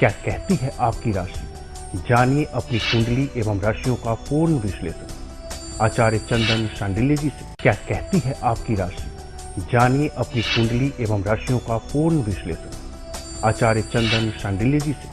क्या कहती है आपकी राशि? जानिए अपनी कुंडली एवं राशियों का पूर्ण विश्लेषण आचार्य चंदन शांडिल्य जी से। क्या कहती है आपकी राशि? जानिए अपनी कुंडली एवं राशियों का पूर्ण विश्लेषण आचार्य चंदन शांडिल्य जी से।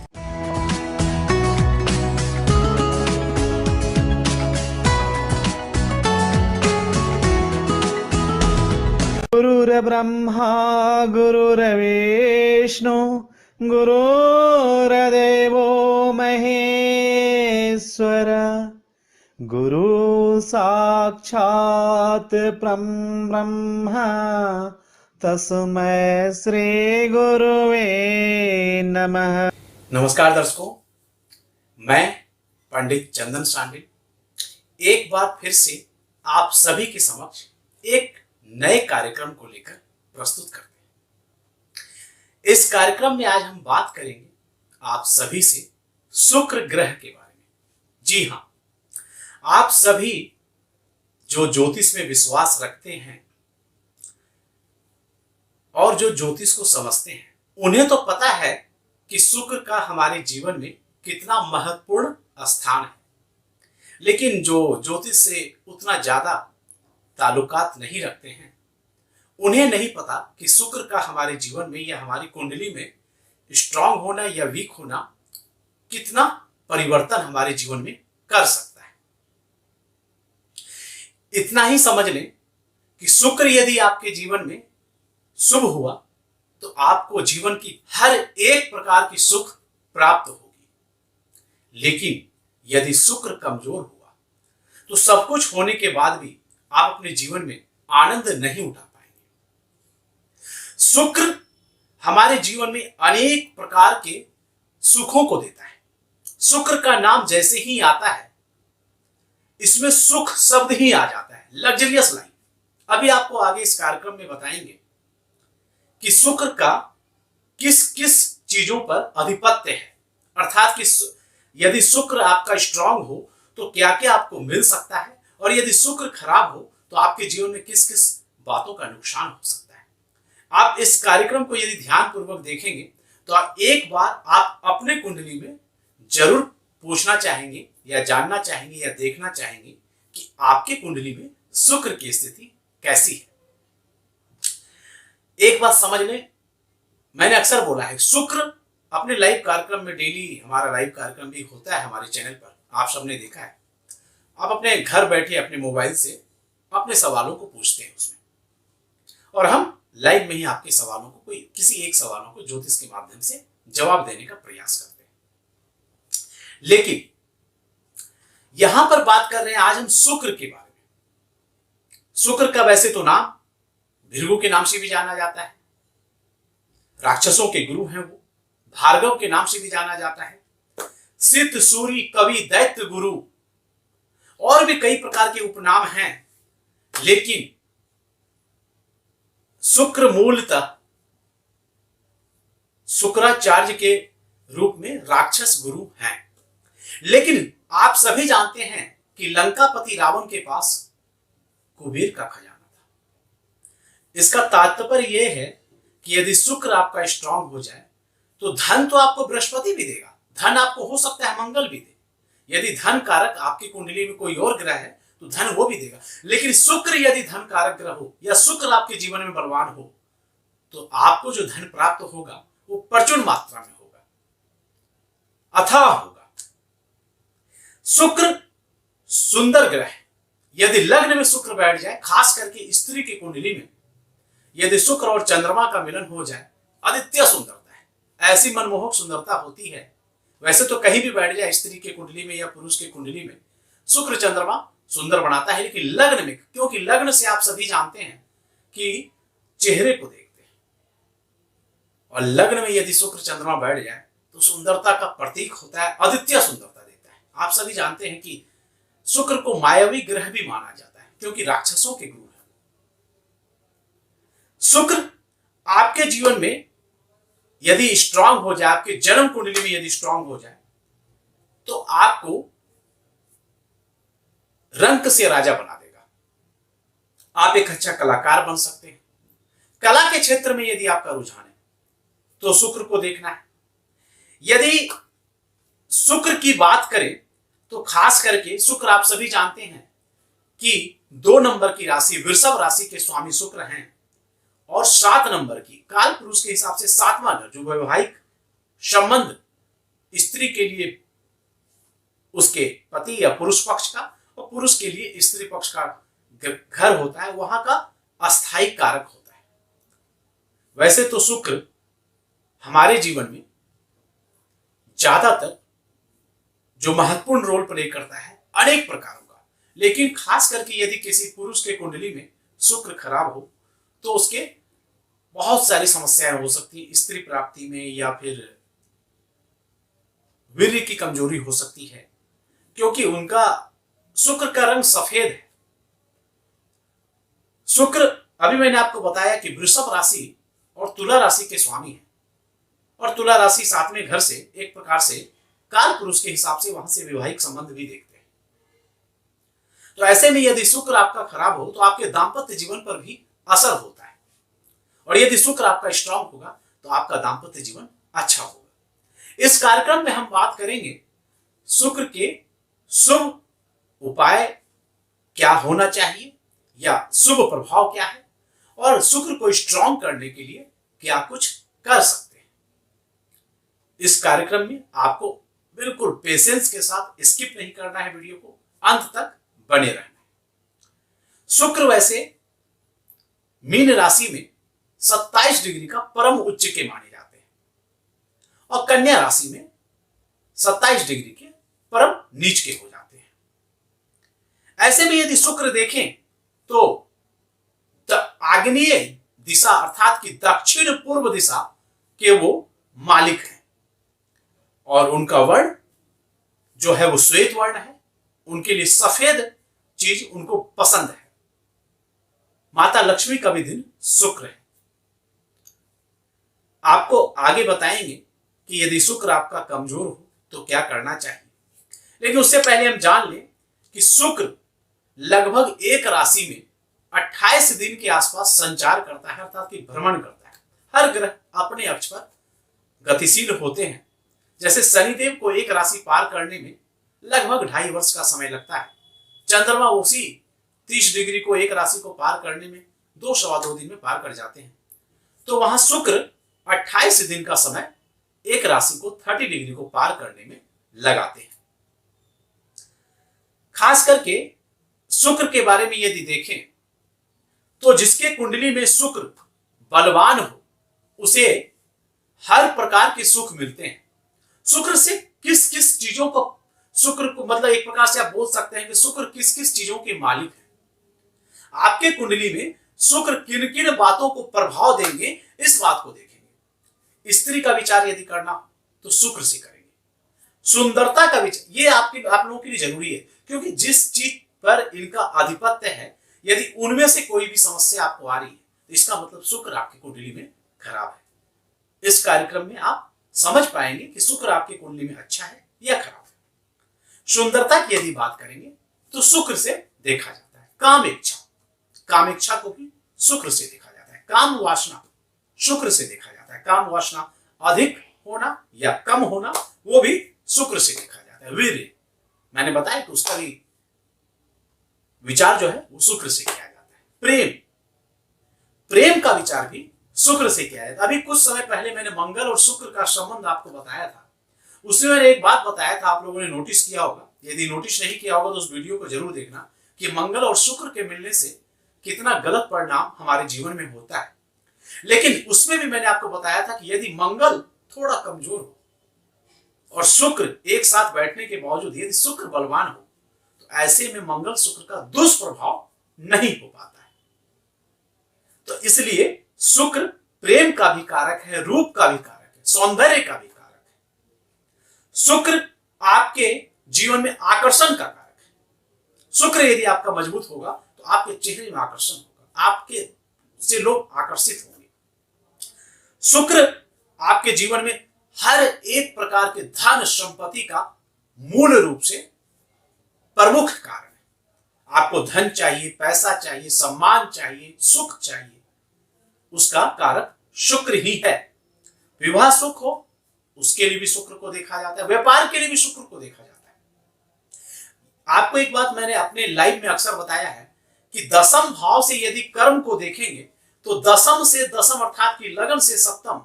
गुरुर्ब्रह्मा गुरुर्विष्णु गुरुर्देवो महेश्वर गुरु साक्षात् ब्रह्म तस्मै श्री गुरुवे नमः। नमस्कार दर्शकों, मैं पंडित चंदन शांडिल एक बार फिर से आप सभी के समक्ष एक नए कार्यक्रम को लेकर प्रस्तुत करते हैं। इस कार्यक्रम में आज हम बात करेंगे आप सभी से शुक्र ग्रह के बारे में। जी हाँ, आप सभी जो ज्योतिष में विश्वास रखते हैं और जो ज्योतिष को समझते हैं, उन्हें तो पता है कि शुक्र का हमारे जीवन में कितना महत्वपूर्ण स्थान है। लेकिन जो ज्योतिष से उतना ज्यादा ताल्लुकात नहीं रखते हैं, उन्हें नहीं पता कि शुक्र का हमारे जीवन में या हमारी कुंडली में स्ट्रांग होना या वीक होना कितना परिवर्तन हमारे जीवन में कर सकता है। इतना ही समझ लें कि शुक्र यदि आपके जीवन में शुभ हुआ तो आपको जीवन की हर एक प्रकार की सुख प्राप्त होगी। लेकिन यदि शुक्र कमजोर हुआ तो सब कुछ होने के बाद भी आप अपने जीवन में आनंद नहीं उठा पाएंगे। शुक्र हमारे जीवन में अनेक प्रकार के सुखों को देता है। शुक्र का नाम जैसे ही आता है, इसमें सुख शब्द ही आ जाता है, लग्जरियस लाइफ। अभी आपको आगे इस कार्यक्रम में बताएंगे कि शुक्र का किस किस चीजों पर आधिपत्य है, अर्थात कि यदि शुक्र आपका स्ट्रांग हो तो क्या क्या आपको मिल सकता है, और यदि शुक्र खराब हो तो आपके जीवन में किस किस बातों का नुकसान हो सकता है। आप इस कार्यक्रम को यदि ध्यानपूर्वक देखेंगे तो एक बार आप अपने कुंडली में जरूर पूछना चाहेंगे या जानना चाहेंगे या देखना चाहेंगे कि आपके कुंडली में शुक्र की स्थिति कैसी है। एक बात समझ लें, मैंने अक्सर बोला है, शुक्र अपने लाइव कार्यक्रम में, डेली हमारा लाइव कार्यक्रम भी होता है हमारे चैनल पर, आप सबने देखा है। आप अपने घर बैठे अपने मोबाइल से अपने सवालों को पूछते हैं उसमें, और हम लाइव में ही आपके सवालों को, किसी एक सवालों को ज्योतिष के माध्यम से जवाब देने का प्रयास करते हैं। लेकिन यहां पर बात कर रहे हैं आज हम शुक्र के बारे में। शुक्र का वैसे तो नाम भृगु के नाम से भी जाना जाता है, राक्षसों के गुरु हैं वो, भार्गव के नाम से भी जाना जाता है, सिद्ध, सूरी, कवि, दैत्य, गुरु, और भी कई प्रकार के उपनाम हैं। लेकिन शुक्र मूलतः शुक्राचार्य के रूप में राक्षस गुरु हैं। लेकिन आप सभी जानते हैं कि लंकापति रावण के पास कुबेर का खजाना था। इसका तात्पर्य यह है कि यदि शुक्र आपका स्ट्रांग हो जाए तो धन तो आपको बृहस्पति भी देगा, धन आपको हो सकता है मंगल भी दे। यदि धन कारक आपकी कुंडली में कोई और ग्रह है तो धन वो भी देगा। लेकिन शुक्र यदि धन कारक ग्रह हो या शुक्र आपके जीवन में बलवान हो तो आपको जो धन प्राप्त होगा वो प्रचुर मात्रा में होगा, अथाह होगा। शुक्र सुंदर ग्रह है। यदि लग्न में शुक्र बैठ जाए, खास करके स्त्री की कुंडली में यदि शुक्र और चंद्रमा का मिलन हो जाए, अद्वितीय सुंदरता है, ऐसी मनमोहक सुंदरता होती है। वैसे तो कहीं भी बैठ जाए स्त्री के कुंडली में या पुरुष के कुंडली में, शुक्र चंद्रमा सुंदर बनाता है। लेकिन लग्न में, क्योंकि लग्न से आप सभी जानते हैं कि चेहरे को देखते हैं, और लग्न में यदि शुक्र चंद्रमा बैठ जाए तो सुंदरता का प्रतीक होता है, अद्वितीय सुंदरता देता है। आप सभी जानते हैं कि शुक्र को मायावी ग्रह भी माना जाता है, क्योंकि राक्षसों के गुरु है। शुक्र आपके जीवन में यदि स्ट्रांग हो जाए, आपके जन्म कुंडली में यदि स्ट्रांग हो जाए, तो आपको रंक से राजा बना देगा। आप एक अच्छा कलाकार बन सकते हैं। कला के क्षेत्र में यदि आपका रुझान है तो शुक्र को देखना है। यदि शुक्र की बात करें तो खास करके शुक्र आप सभी जानते हैं कि 2 नंबर की राशि वृषभ राशि के स्वामी शुक्र हैं और 7 नंबर की काल पुरुष के हिसाब से 7वां घर जो वैवाहिक संबंध स्त्री के लिए उसके पति या पुरुष पक्ष का और पुरुष के लिए स्त्री पक्ष का घर होता है, वहां का अस्थायी कारक होता है। वैसे तो शुक्र हमारे जीवन में ज्यादातर जो महत्वपूर्ण रोल प्ले करता है अनेक प्रकारों का, लेकिन खास करके यदि किसी पुरुष के कुंडली में शुक्र खराब हो तो उसके बहुत सारी समस्याएं हो सकती है। स्त्री प्राप्ति में या फिर वीर्य की कमजोरी हो सकती है, क्योंकि उनका शुक्र का रंग सफेद है। शुक्र अभी मैंने आपको बताया कि वृषभ राशि और तुला राशि के स्वामी है और तुला राशि 7वें घर से एक प्रकार से काल पुरुष के हिसाब से वहां से वैवाहिक संबंध भी देखते हैं। तो ऐसे में यदि शुक्र आपका खराब हो तो आपके दांपत्य जीवन पर भी असर होता है, और यदि शुक्र आपका स्ट्रांग होगा तो आपका दांपत्य जीवन अच्छा होगा। इस कार्यक्रम में हम बात करेंगे शुक्र के शुभ उपाय क्या होना चाहिए या शुभ प्रभाव क्या है, और शुक्र को स्ट्रांग करने के लिए क्या कुछ कर सकते हैं। इस कार्यक्रम में आपको बिल्कुल पेशेंस के साथ स्किप नहीं करना है, वीडियो को अंत तक बने रहना है। शुक्र वैसे मीन राशि में 27 डिग्री का परम उच्च के माने जाते हैं और कन्या राशि में 27 डिग्री के परम नीच के हो जाते हैं। ऐसे में यदि शुक्र देखें तो आग्नेय दिशा अर्थात कि दक्षिण पूर्व दिशा के वो मालिक हैं और उनका वर्ण जो है वो श्वेत वर्ण है। उनके लिए सफेद चीज उनको पसंद है। माता लक्ष्मी का भी दिन शुक्र है। आपको आगे बताएंगे कि यदि शुक्र आपका कमजोर हो तो क्या करना चाहिए, लेकिन उससे पहले हम जान लें कि शुक्र लगभग एक राशि में 28 दिन के आसपास संचार करता है, अर्थात कि भ्रमण करता है। हर ग्रह अपने अक्ष पर गतिशील होते हैं। जैसे शनिदेव को एक राशि पार करने में लगभग 2.5 वर्ष का समय लगता है। चंद्रमा उसी 30 डिग्री को एक राशि को पार करने में 2-2.25 दिन में पार कर जाते हैं। तो वहां शुक्र 28 दिन का समय एक राशि को 30 डिग्री को पार करने में लगाते हैं। खास करके शुक्र के बारे में यदि देखें तो जिसके कुंडली में शुक्र बलवान हो उसे हर प्रकार के सुख मिलते हैं। शुक्र से किस किस चीजों को शुक्र को मतलब एक प्रकार से आप बोल सकते हैं कि शुक्र किस किस चीजों के मालिक है। आपके कुंडली में शुक्र किन किन बातों को प्रभाव देंगे इस बात को देखेंगे। स्त्री का विचार यदि करना हो तो शुक्र से करेंगे। सुंदरता का विचार ये आप लोगों के लिए जरूरी है, क्योंकि जिस चीज पर इनका आधिपत्य है यदि उनमें से कोई भी समस्या आपको आ रही है तो इसका मतलब शुक्र आपकी कुंडली में खराब है। इस कार्यक्रम में आप समझ पाएंगे कि शुक्र आपकी कुंडली में अच्छा है या खराब है। सुंदरता की यदि बात करेंगे तो शुक्र से देखा जाता है काम इच्छा को भी शुक्र से देखा जाता है। काम वासना शुक्र से देखा जाता है। काम वासना अधिक होना या कम होना वो भी शुक्र से देखा जाता है। वीर्य मैंने बताया कि उसका भी विचार जो है वो शुक्र से किया जाता है। प्रेम का विचार भी शुक्र से किया जाता है। अभी कुछ समय पहले मैंने मंगल और शुक्र का संबंध आपको बताया था। उसमें मैंने एक बात बताया था, आप लोगों ने नोटिस किया होगा। यदि नोटिस नहीं किया होगा तो उस वीडियो को जरूर देखना कि मंगल और शुक्र के मिलने से कितना गलत परिणाम हमारे जीवन में होता है। लेकिन उसमें भी मैंने आपको बताया था कि यदि मंगल थोड़ा कमजोर हो और शुक्र एक साथ बैठने के बावजूद यदि शुक्र बलवान हो तो ऐसे में मंगल शुक्र का दुष्प्रभाव नहीं हो पाता है। तो इसलिए शुक्र प्रेम का भी कारक है, रूप का भी कारक है, सौंदर्य का भी कारक है। शुक्र आपके जीवन में आकर्षण का कारक है। शुक्र यदि आपका मजबूत होगा तो आपके चेहरे में आकर्षण होगा, आपके से लोग आकर्षित होंगे। शुक्र आपके जीवन में हर एक प्रकार के धन संपत्ति का मूल रूप से प्रमुख कारण है। आपको धन चाहिए, पैसा चाहिए, सम्मान चाहिए, सुख चाहिए, उसका कारक शुक्र ही है। विवाह सुख हो उसके लिए भी शुक्र को देखा जाता है, व्यापार के लिए भी शुक्र को देखा जाता है। आपको एक बात मैंने अपने लाइव में अक्सर बताया है कि दसम भाव से यदि कर्म को देखेंगे तो दसम से दसम अर्थात की लगन से सप्तम,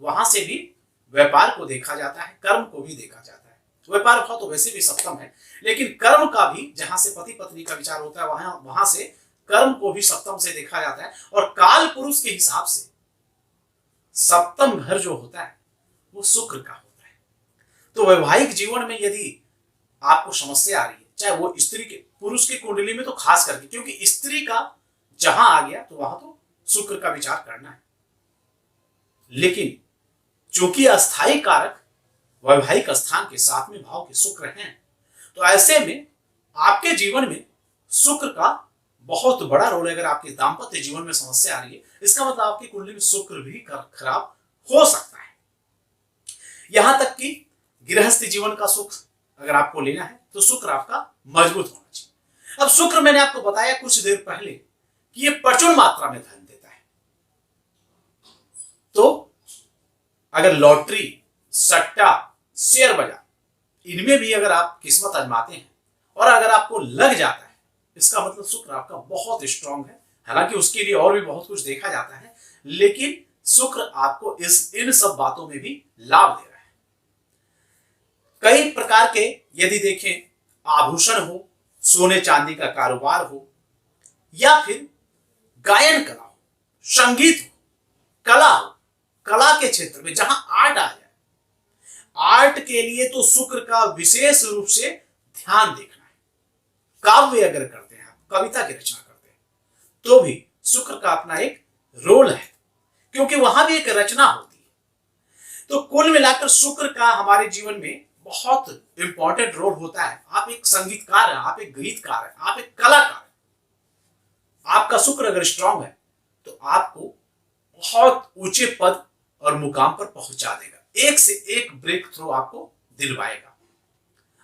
वहां से भी व्यापार को देखा जाता है, कर्म को भी देखा जाता है। व्यापार भाव तो वैसे भी सप्तम है, लेकिन कर्म का भी, जहां से पति पत्नी का विचार होता है, वहां से कर्म को भी सप्तम से देखा जाता है। और काल पुरुष के हिसाब से सप्तम घर जो होता है वो शुक्र का होता है। तो वैवाहिक जीवन में यदि आपको समस्या आ रही है, चाहे वो स्त्री के, पुरुष की कुंडली में तो खास करके, क्योंकि स्त्री का जहां आ गया तो वहां तो शुक्र का विचार करना है। लेकिन चूंकि अस्थायी कारक वैवाहिक स्थान के 7वें भाव के शुक्र हैं, तो ऐसे में आपके जीवन में शुक्र का बहुत बड़ा रोल है। अगर आपके दाम्पत्य जीवन में समस्या आ रही है, इसका मतलब आपकी कुंडली में शुक्र भी खराब हो सकता है। यहां तक कि गृहस्थ जीवन का सुख अगर आपको लेना है तो शुक्र आपका मजबूत होना चाहिए। अब शुक्र, मैंने आपको बताया कुछ देर पहले कि ये प्रचुर मात्रा में धन देता है। तो अगर लॉटरी, सट्टा, शेयर बाजार, इनमें भी अगर आप किस्मत आजमाते हैं और अगर आपको लग जाता है, इसका मतलब शुक्र आपका बहुत स्ट्रांग है। हालांकि उसके लिए और भी बहुत कुछ देखा जाता है, लेकिन शुक्र आपको इन सब बातों में भी लाभ दे रहा है। कई प्रकार के यदि देखें, आभूषण हो, सोने चांदी का कारोबार हो, या फिर गायन कला हो, संगीत हो, कला हो, कला के क्षेत्र में जहां आर्ट आ जाए, आर्ट के लिए तो शुक्र का विशेष रूप से ध्यान देखना है। काव्य अगर करते हैं, आप कविता की रचना करते हैं, तो भी शुक्र का अपना एक रोल है, क्योंकि वहां भी एक रचना होती है। तो कुल मिलाकर शुक्र का हमारे जीवन में बहुत इंपॉर्टेंट रोल होता है। आप एक संगीतकार हैं, आप एक गीतकार हैं, आप एक कलाकार हैं, आपका शुक्र अगर स्ट्रांग है तो आपको बहुत ऊंचे पद और मुकाम पर पहुंचा देगा, एक से एक ब्रेक थ्रू आपको दिलवाएगा,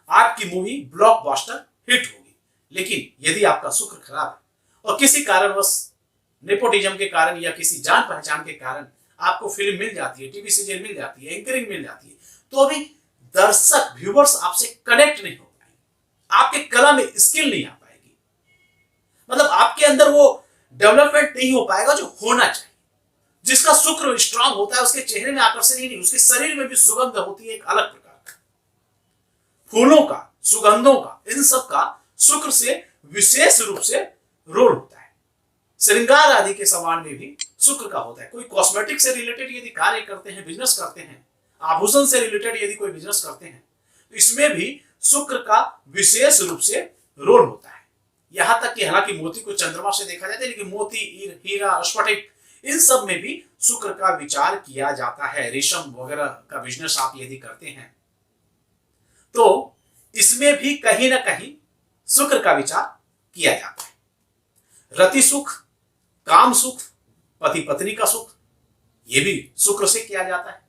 आपकी मूवी ब्लॉकबस्टर हिट होगी। लेकिन यदि आपका शुक्र खराब है और किसी कारणवश, नेपोटिज्म के कारण या किसी जान पहचान के कारण आपको फिल्म मिल जाती है, टीवी सीरियल मिल जाती है, एंकरिंग मिल जाती है, तो अभी दर्शक, व्यूवर्स आपसे कनेक्ट नहीं हो पाएंगे, आपके कला में स्किल नहीं आ पाएगी, मतलब आपके अंदर वो डेवलपमेंट नहीं हो पाएगा जो होना चाहिए। जिसका शुक्र स्ट्रांग होता है उसके चेहरे में आकर्षण ही नहीं, उसके शरीर में भी सुगंध होती है एक अलग प्रकार का, फूलों का, सुगंधों का, इन सब का शुक्र से विशेष रूप से रोल होता है। श्रृंगार आदि के सामान में भी शुक्र का होता है। कोई कॉस्मेटिक से रिलेटेड यदि कार्य करते हैं, बिजनेस करते हैं, आभूषण से रिलेटेड यदि कोई बिजनेस करते हैं, तो इसमें भी शुक्र का विशेष रूप से रोल होता है। यहां तक कि हालांकि मोती को चंद्रमा से देखा जाता है, लेकिन मोती, हीरा, स्फटिक, इन सब में भी शुक्र का विचार किया जाता है। रेशम वगैरह का बिजनेस आप यदि करते हैं तो इसमें भी कहीं ना कहीं शुक्र का विचार किया जाता है। रति सुख, काम सुख, पति पत्नी का सुख, यह भी शुक्र से किया जाता है।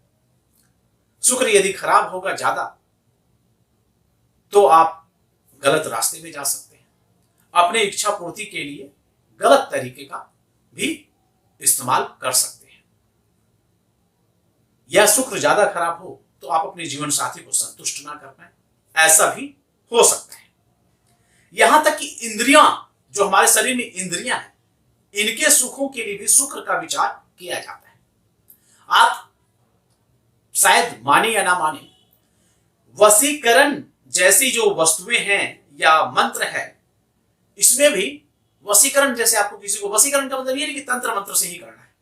शुक्र यदि खराब होगा ज्यादा तो आप गलत रास्ते में जा सकते हैं, अपने इच्छा पूर्ति के लिए गलत तरीके का भी इस्तेमाल कर सकते हैं। या शुक्र ज्यादा खराब हो तो आप अपने जीवन साथी को संतुष्ट ना कर पाए, ऐसा भी हो सकता है। यहां तक कि इंद्रियां, जो हमारे शरीर में इंद्रियां हैं, इनके सुखों के लिए भी शुक्र का विचार किया जाता है। आप शायद माने या ना माने, वशीकरण जैसी जो वस्तुएं हैं या मंत्र है, इसमें भी वशीकरण, जैसे आपको किसी को, वशीकरण का मतलब ये नहीं कि तंत्र मंत्र से ही करना है,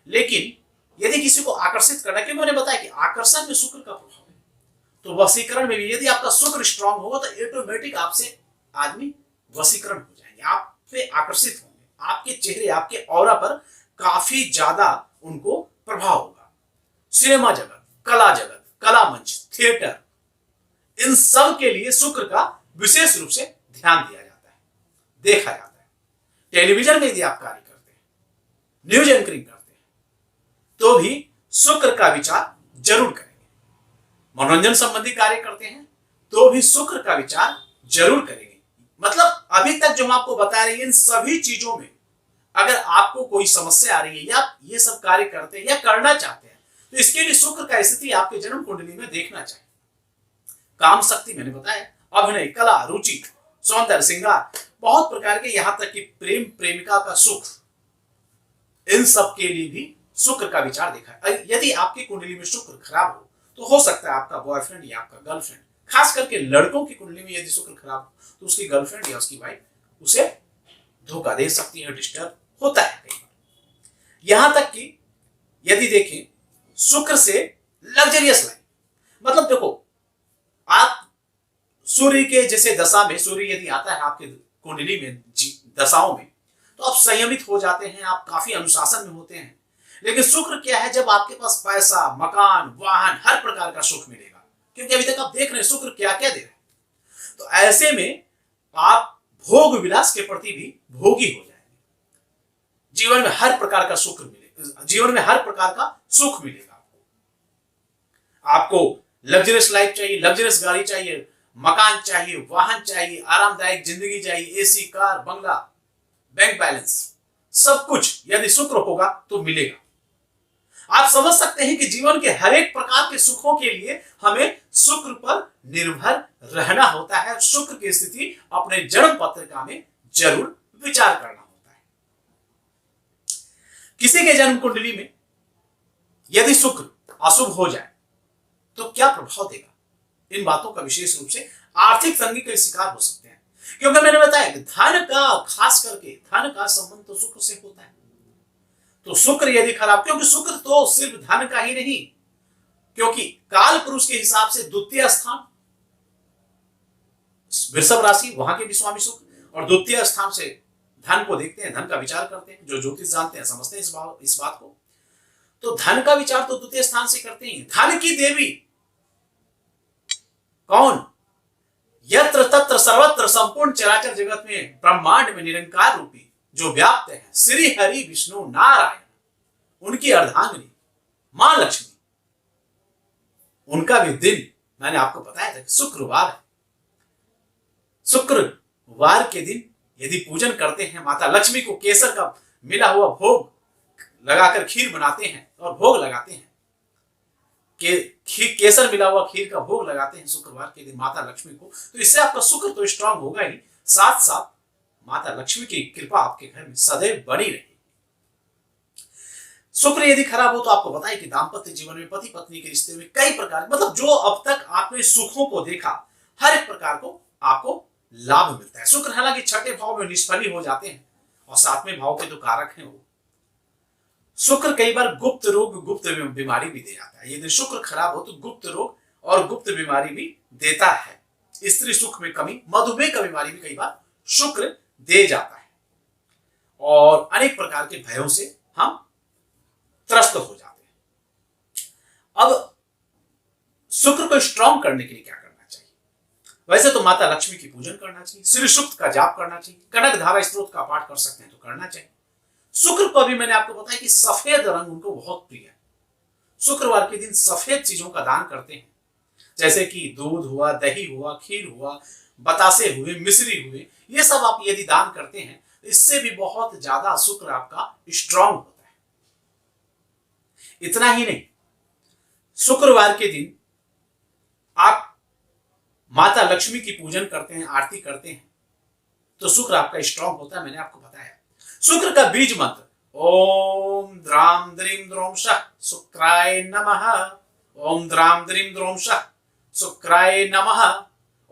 लेकिन यदि किसी को आकर्षित करना, क्योंकि मैंने बताया कि आकर्षण में शुक्र का प्रभाव है, तो वशीकरण में भी यदि आपका शुक्र स्ट्रांग होगा तो ऑटोमेटिक आपसे आदमी वशीकरण हो जाएंगे, आप पे आकर्षित होंगे, आपके चेहरे, आपके ऑरा पर काफी ज्यादा उनको प्रभाव होगा। सिनेमा जगत, कला जगत, कला मंच, थिएटर, इन सब के लिए शुक्र का विशेष रूप से ध्यान दिया जाता है, देखा जाता है। टेलीविजन में यदि आप कार्य करते हैं, न्यूज एंकरिंग करते हैं, तो भी शुक्र का विचार जरूर करेंगे। मनोरंजन संबंधी कार्य करते हैं तो भी शुक्र का विचार जरूर करेंगे। मतलब अभी तक जो हम आपको बता रहे हैं, इन सभी चीजों में अगर आपको कोई समस्या आ रही है या ये सब कार्य करते हैं या करना चाहते हैं, तो इसके लिए शुक्र का स्थिति आपके जन्म कुंडली में देखना चाहिए। काम शक्ति मैंने बताया, अभिनय, कला, रुचि, सौंदर्य, श्रृंगार, बहुत प्रकार के, यहां तक कि प्रेम प्रेमिका का सुख, इन सब के लिए भी शुक्र का विचार देखा है। यदि आपकी कुंडली में शुक्र खराब हो तो हो सकता है आपका बॉयफ्रेंड या आपका गर्लफ्रेंड, खास करके लड़कों की कुंडली में यदि शुक्र खराब हो तो उसकी गर्लफ्रेंड या उसकी वाइफ उसे धोखा दे सकती है, डिस्टर्ब होता है कई बार। यहां तक कि यदि देखें शुक्र से लग्जरियस लाइफ, मतलब देखो आप सूर्य के जैसे दशा में, सूर्य यदि आता है आपके कुंडली में दशाओं में, तो आप संयमित हो जाते हैं, आप काफी अनुशासन में होते हैं। लेकिन शुक्र क्या है, जब आपके पास पैसा, मकान, वाहन, हर प्रकार का सुख मिलेगा, क्योंकि अभी तक आप देख रहे हैं शुक्र क्या क्या दे रहा है, तो ऐसे में आप भोग विलास के प्रति भी भोगी हो जाएंगे। जीवन में हर प्रकार का सुख मिलेगा, जीवन में हर प्रकार का सुख मिलेगा। आपको लग्जरियस लाइफ चाहिए, लग्जरियस गाड़ी चाहिए, मकान चाहिए, वाहन चाहिए, आरामदायक जिंदगी चाहिए, एसी, कार, बंगला, बैंक बैलेंस, सब कुछ यदि शुक्र होगा तो मिलेगा। आप समझ सकते हैं कि जीवन के हर एक प्रकार के सुखों के लिए हमें शुक्र पर निर्भर रहना होता है। शुक्र की स्थिति अपने जन्म पत्रिका में जरूर विचार करना होता है। किसी के जन्म कुंडली में यदि शुक्र अशुभ हो जाए तो क्या प्रभाव देगा, इन बातों का विशेष रूप से आर्थिक तंगी के शिकार हो सकते हैं। क्योंकि मैंने बताया कि धन का, खास करके धन का संबंध तो शुक्र से होता है। तो शुक्र यदि खराब, क्योंकि शुक्र तो सिर्फ धन का ही नहीं, क्योंकि काल पुरुष के हिसाब से द्वितीय स्थान वृषभ राशि, वहां के भी स्वामी शुक्र, और द्वितीय स्थान से धन को देखते हैं, धन का विचार करते हैं। जो ज्योतिष जानते हैं समझते हैं इस बात को। तो धन का विचार तो द्वितीय स्थान से करते हैं। धन की देवी कौन? यत्र तत्र सर्वत्र संपूर्ण चराचर जगत में, ब्रह्मांड में निरंकार रूपी जो व्याप्त है, श्री हरि विष्णु नारायण, उनकी अर्धांगिनी मां लक्ष्मी। उनका भी दिन मैंने आपको बताया था कि शुक्रवार है। शुक्रवार के दिन यदि पूजन करते हैं, माता लक्ष्मी को केसर का मिला हुआ भोग लगाकर खीर बनाते हैं और भोग लगाते हैं, केसर मिला हुआ खीर का भोग लगाते हैं शुक्रवार के दिन माता लक्ष्मी को, तो इससे आपका शुक्र तो स्ट्रांग होगा ही, साथ साथ माता लक्ष्मी की कृपा आपके घर में सदैव बनी रहेगी। शुक्र यदि खराब हो तो आपको बताइए कि दाम्पत्य जीवन में, पति पत्नी के रिश्ते में कई प्रकार, मतलब जो अब तक आपने सुखों को देखा, हर एक प्रकार को आपको लाभ मिलता है। शुक्र हालांकि छठे भाव में निष्फली हो जाते हैं और सातवें भाव के जो कारक हैं वो, शुक्र कई बार गुप्त रोग, गुप्त बीमारी भी दे जाता है। यदि शुक्र खराब हो तो गुप्त रोग और गुप्त बीमारी भी देता है। स्त्री सुख में कमी, मधुमेह का बीमारी भी कई बार शुक्र दे जाता है, और अनेक प्रकार के भयों से हम त्रस्त हो जाते हैं। अब शुक्र को स्ट्रांग करने के लिए क्या करना चाहिए? वैसे तो माता लक्ष्मी की पूजन करना चाहिए, श्री सूक्त का जाप करना चाहिए, कनक धारा स्त्रोत का पाठ कर सकते हैं तो करना चाहिए। शुक्र को भी मैंने आपको बताया कि सफेद रंग उनको बहुत प्रिय है। शुक्रवार के दिन सफेद चीजों का दान करते हैं, जैसे कि दूध हुआ, दही हुआ, खीर हुआ, बतासे हुए, मिश्री हुए, ये सब आप यदि दान करते हैं इससे भी बहुत ज्यादा शुक्र आपका स्ट्रांग होता है। इतना ही नहीं, शुक्रवार के दिन आप माता लक्ष्मी की पूजन करते हैं, आरती करते हैं तो शुक्र आपका स्ट्रांग होता है। मैंने आपको बताया शुक्र का बीज मंत्र ओम द्राम द्रीम द्रोम शः शुक्राय नमः, ओम द्राम द्रीम द्रोम शः शुक्राय नमः,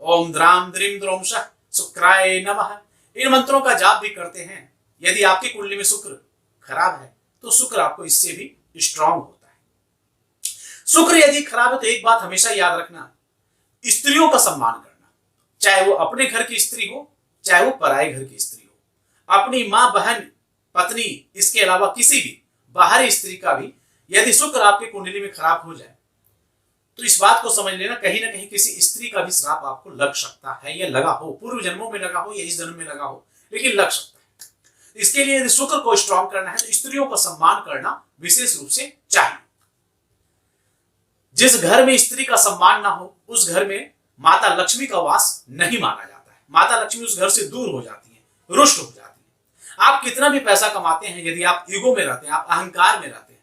ओम द्राम द्रीम द्रोम शः शुक्राय नमः। इन मंत्रों का जाप भी करते हैं। यदि आपकी कुंडली में शुक्र खराब है तो शुक्र आपको इससे भी स्ट्रांग होता है। शुक्र यदि खराब है तो एक बात हमेशा याद रखना, स्त्रियों का सम्मान करना, चाहे वो अपने घर की स्त्री हो चाहे वो पराये घर की स्त्री हो। अपनी मां, बहन, पत्नी, इसके अलावा किसी भी बाहरी स्त्री का भी यदि शुक्र आपके कुंडली में खराब हो जाए तो इस बात को समझ लेना, कहीं ना कहीं किसी स्त्री का भी श्राप आपको लग सकता है, या लगा हो, पूर्व जन्मों में लगा हो या इस जन्म में लगा हो, लेकिन लग सकता है। इसके लिए यदि शुक्र को स्ट्रांग करना है तो स्त्रियों का सम्मान करना विशेष रूप से चाहिए। जिस घर में स्त्री का सम्मान ना हो उस घर में माता लक्ष्मी का वास नहीं माना जाता है। माता लक्ष्मी उस घर से दूर हो जाती है, रुष्ट हो जाती है। आप कितना भी पैसा कमाते हैं, यदि आप ईगो में रहते हैं, आप अहंकार में रहते हैं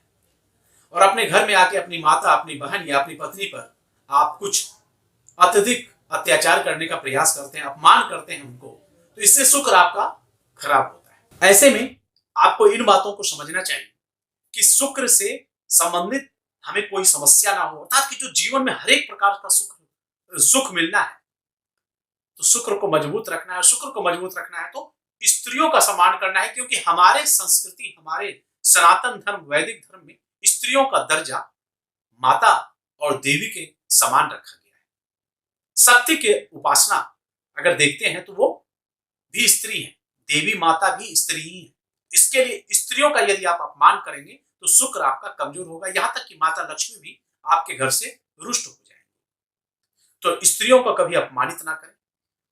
और अपने घर में आके अपनी माता, अपनी बहन या अपनी पत्नी पर आप कुछ अत्यधिक अत्याचार करने का प्रयास करते हैं, अपमान करते हैं उनको, तो इससे शुक्र आपका खराब होता है। ऐसे में आपको इन बातों को समझना चाहिए कि शुक्र से संबंधित हमें कोई समस्या ना हो, अर्थात कि जो जीवन में हर एक प्रकार का सुख मिलना है, तो शुक्र को मजबूत रखना है। शुक्र को मजबूत रखना है तो स्त्रियों का सम्मान करना है, क्योंकि हमारे संस्कृति, हमारे सनातन धर्म, वैदिक धर्म में स्त्रियों का दर्जा माता और देवी के समान रखा गया है। शक्ति के उपासना अगर देखते हैं तो वो भी स्त्री है, देवी माता भी स्त्री ही है। इसके लिए स्त्रियों का यदि आप अपमान करेंगे तो शुक्र आपका कमजोर होगा, यहां तक कि माता लक्ष्मी भी आपके घर से रुष्ट हो जाएंगे। तो स्त्रियों को कभी अपमानित ना करें।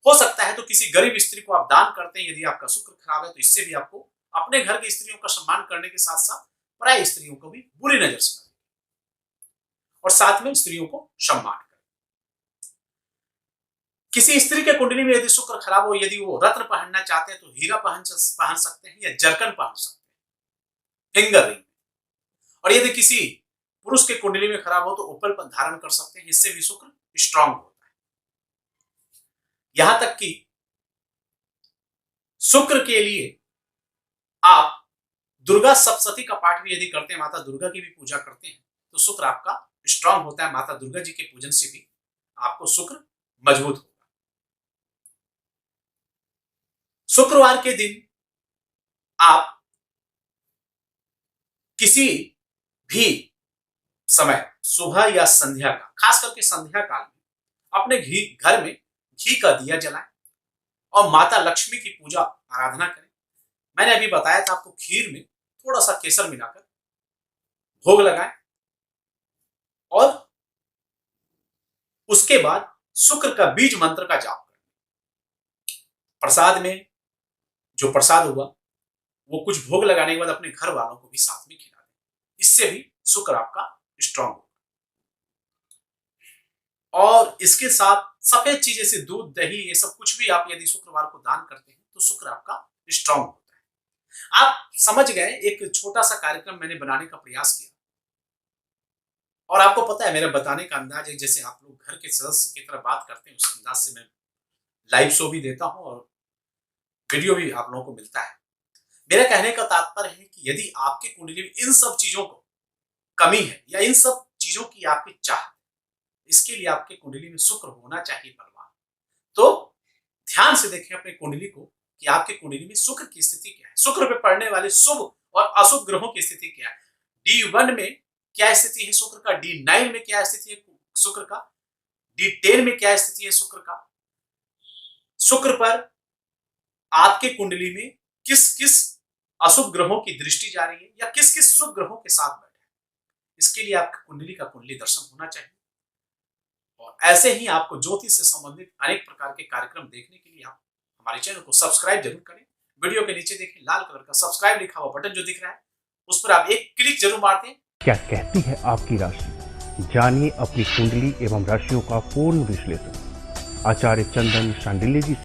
हो सकता है तो किसी गरीब स्त्री को आप दान करते हैं, यदि आपका शुक्र खराब है तो इससे भी आपको अपने घर की स्त्रियों का सम्मान करने के साथ साथ पराई स्त्रियों को भी बुरी नजर से न देखें और साथ में स्त्रियों को सम्मान करें। किसी स्त्री के कुंडली में यदि शुक्र खराब हो, यदि वो रत्न पहनना चाहते हैं तो हीरा पहन सकते हैं या जरकन पहन सकते हैं, फिंगर रिंग। और यदि किसी पुरुष के कुंडली में खराब हो तो उपल पर धारण कर सकते हैं, इससे भी शुक्र स्ट्रांग होता है। यहां तक कि शुक्र के लिए आप दुर्गा सप्तशती का पाठ भी यदि करते हैं, माता दुर्गा की भी पूजा करते हैं, तो शुक्र आपका स्ट्रांग होता है। माता दुर्गा जी के पूजन से भी आपको शुक्र मजबूत होगा। शुक्रवार के दिन आप किसी भी समय सुबह या संध्या का, खास करके संध्या काल में अपने घर में घी का दिया जलाएं और माता लक्ष्मी की पूजा आराधना करें। मैंने अभी बताया था आपको, खीर में थोड़ा सा केसर मिलाकर भोग लगाएं और उसके बाद शुक्र का बीज मंत्र का जाप करें। प्रसाद में जो प्रसाद हुआ वो कुछ भोग लगाने के बाद अपने घर वालों को भी साथ में खिला दें, इससे भी शुक्र आपका स्ट्रांग होगा। और इसके साथ सफेद चीज जैसे दूध, दही, ये सब कुछ भी आप यदि शुक्रवार को दान करते हैं तो शुक्र आपका स्ट्रांग होता है। आप समझ गए, एक छोटा सा कार्यक्रम मैंने बनाने का प्रयास किया और आपको पता है मेरा बताने का अंदाज है जैसे आप लोग घर के सदस्य की तरह बात करते हैं, उस अंदाज से मैं लाइव शो भी देता हूं और वीडियो भी आप लोगों को मिलता है। मेरा कहने का तात्पर्य है कि यदि आपके कुंडली में इन सब चीजों को कमी है या इन सब चीजों की आपकी चाह, इसके लिए आपके कुंडली में शुक्र होना चाहिए बलवान। तो ध्यान से देखें अपने कुंडली को कि आपके कुंडली में शुक्र की स्थिति क्या है, शुक्र पे पड़ने वाले शुभ और अशुभ ग्रहों की स्थिति क्या है, D1 में क्या स्थिति है शुक्र का, D9 में क्या स्थिति है शुक्र का, D10 में क्या स्थिति है शुक्र का। शुक्र पर आपके कुंडली में किस किस अशुभ ग्रहों की दृष्टि जा रही है या किस किस शुभ ग्रहों के साथ बैठे हैं, इसके लिए आपकी कुंडली का कुंडली दर्शन होना चाहिए। और ऐसे ही आपको ज्योतिष से संबंधित अनेक प्रकार के कार्यक्रम देखने के लिए आप हमारे चैनल को सब्सक्राइब जरूर करें। वीडियो के नीचे देखें लाल कलर का सब्सक्राइब लिखा हुआ बटन जो दिख रहा है, उस पर आप एक क्लिक जरूर मार दें। क्या कहती है आपकी राशि, जानिए अपनी कुंडली एवं राशियों का पूर्ण विश्लेषण आचार्य चंदन शांडिल्य जी से।